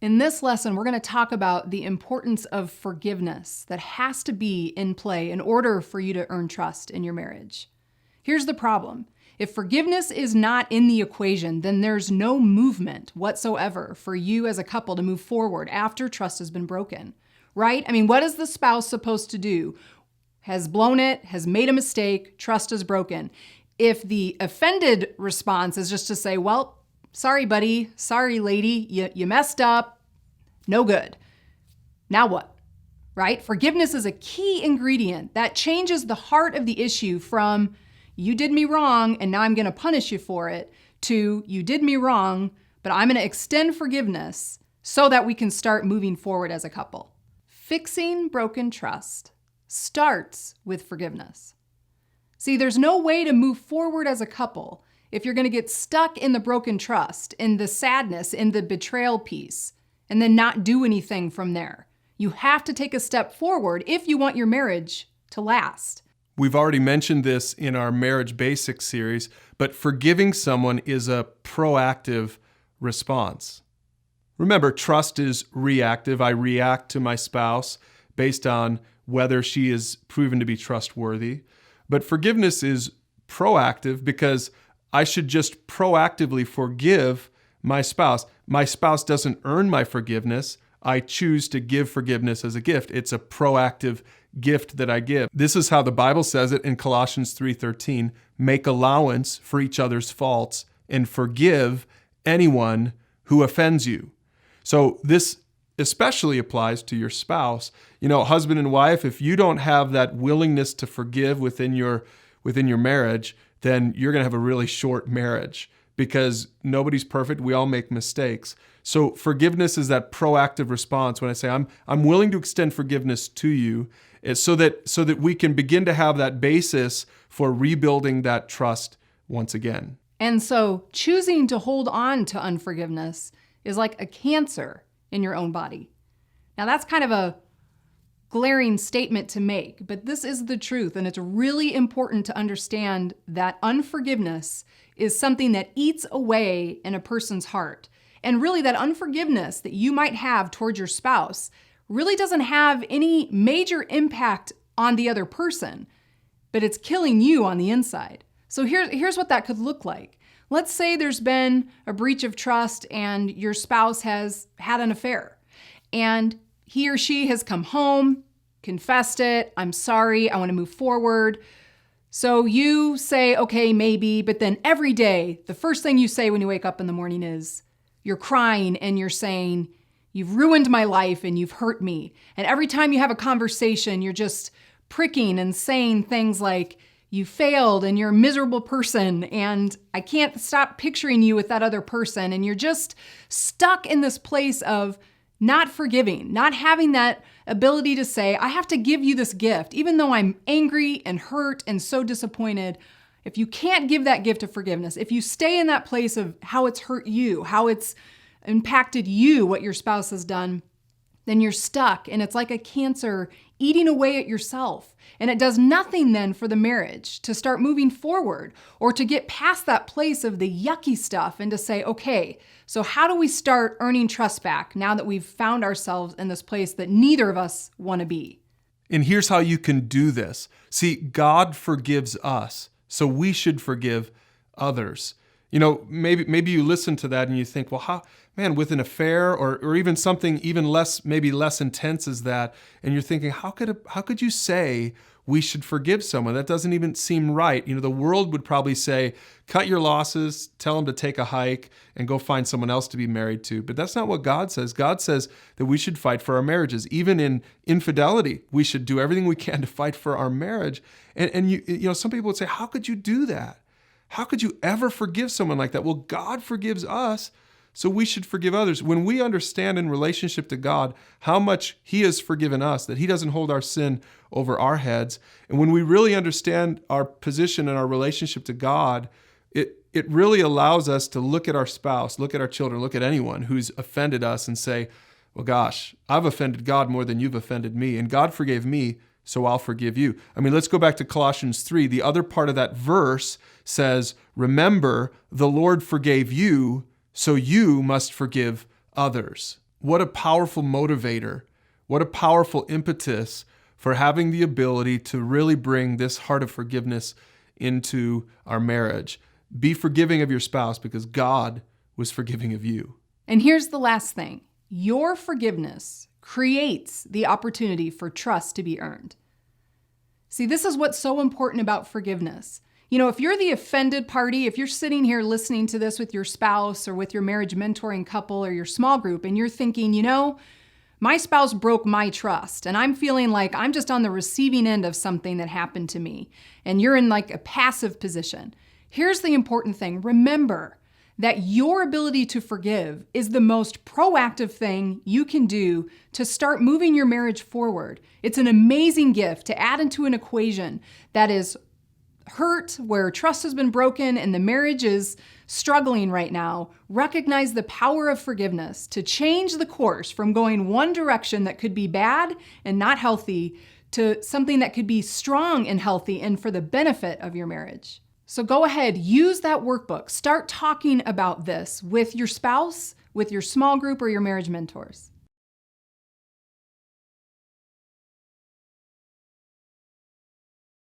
In this lesson, we're going to talk about the importance of forgiveness that has to be in play in order for you to earn trust in your marriage. Here's the problem. If forgiveness is not in the equation, then there's no movement whatsoever for you as a couple to move forward after trust has been broken, right? I mean, what is the spouse supposed to do? Has blown it, has made a mistake, trust is broken. If the offended response is just to say, well, sorry, buddy, sorry, lady, you messed up, no good. Now what, right? Forgiveness is a key ingredient that changes the heart of the issue from you did me wrong and now I'm going to punish you for it to you did me wrong, but I'm going to extend forgiveness so that we can start moving forward as a couple. Fixing broken trust starts with forgiveness. See, there's no way to move forward as a couple if you're going to get stuck in the broken trust, in the sadness, in the betrayal piece, and then not do anything from there. You have to take a step forward if you want your marriage to last. We've already mentioned this in our Marriage Basics series, but forgiving someone is a proactive response. Remember, trust is reactive. I react to my spouse based on whether she is proven to be trustworthy. But forgiveness is proactive because I should just proactively forgive my spouse. My spouse doesn't earn my forgiveness. I choose to give forgiveness as a gift. It's a proactive gift that I give. This is how the Bible says it in Colossians 3:13. Make allowance for each other's faults and forgive anyone who offends you. So this especially applies to your spouse. You know, husband and wife, if you don't have that willingness to forgive within your marriage, then you're going to have a really short marriage because nobody's perfect. We all make mistakes. So forgiveness is that proactive response when I say, I'm willing to extend forgiveness to you so that we can begin to have that basis for rebuilding that trust once again. And so choosing to hold on to unforgiveness is like a cancer in your own body. Now that's kind of a glaring statement to make, but this is the truth, and it's really important to understand that unforgiveness is something that eats away in a person's heart. And really that unforgiveness that you might have towards your spouse really doesn't have any major impact on the other person, but it's killing you on the inside. So here's what that could look like. Let's say there's been a breach of trust and your spouse has had an affair and he or she has come home, confessed it, I'm sorry, I want to move forward. So you say, okay, maybe, but then every day, the first thing you say when you wake up in the morning is you're crying and you're saying, you've ruined my life and you've hurt me. And every time you have a conversation, you're just pricking and saying things like, you failed and you're a miserable person and I can't stop picturing you with that other person. And you're just stuck in this place of not forgiving, not having that ability to say, I have to give you this gift, even though I'm angry and hurt and so disappointed. If you can't give that gift of forgiveness, if you stay in that place of how it's hurt you, how it's impacted you, what your spouse has done, then you're stuck and it's like a cancer eating away at yourself. And it does nothing then for the marriage to start moving forward or to get past that place of the yucky stuff and to say, okay, so how do we start earning trust back now that we've found ourselves in this place that neither of us want to be? And here's how you can do this. See, God forgives us, so we should forgive others. You know, maybe you listen to that and you think, well, how, man, with an affair or even something even less, maybe less intense as that, and you're thinking, how could you say we should forgive someone? That doesn't even seem right. You know, the world would probably say, cut your losses, tell them to take a hike and go find someone else to be married to. But that's not what God says. God says that we should fight for our marriages. Even in infidelity, we should do everything we can to fight for our marriage. And you know, some people would say, how could you do that? How could you ever forgive someone like that? Well, God forgives us, so we should forgive others. When we understand in relationship to God how much He has forgiven us, that He doesn't hold our sin over our heads, and when we really understand our position and our relationship to God, it really allows us to look at our spouse, look at our children, look at anyone who's offended us and say, well, gosh, I've offended God more than you've offended me, and God forgave me, so I'll forgive you. I mean, let's go back to Colossians 3. The other part of that verse says, remember, the Lord forgave you, so you must forgive others. what a powerful motivator, what a powerful impetus for having the ability to really bring this heart of forgiveness into our marriage. Be forgiving of your spouse because God was forgiving of you. And here's the last thing. Your forgiveness creates the opportunity for trust to be earned. See, this is what's so important about forgiveness. You know, if you're the offended party, if you're sitting here listening to this with your spouse or with your marriage mentoring couple or your small group, and you're thinking, you know, my spouse broke my trust, and I'm feeling like I'm just on the receiving end of something that happened to me, and you're in like a passive position. Here's the important thing. Remember that your ability to forgive is the most proactive thing you can do to start moving your marriage forward. It's an amazing gift to add into an equation that is hurt, where trust has been broken and the marriage is struggling right now. Recognize the power of forgiveness to change the course from going one direction that could be bad and not healthy to something that could be strong and healthy and for the benefit of your marriage. So go ahead, use that workbook. Start talking about this with your spouse, with your small group, or your marriage mentors.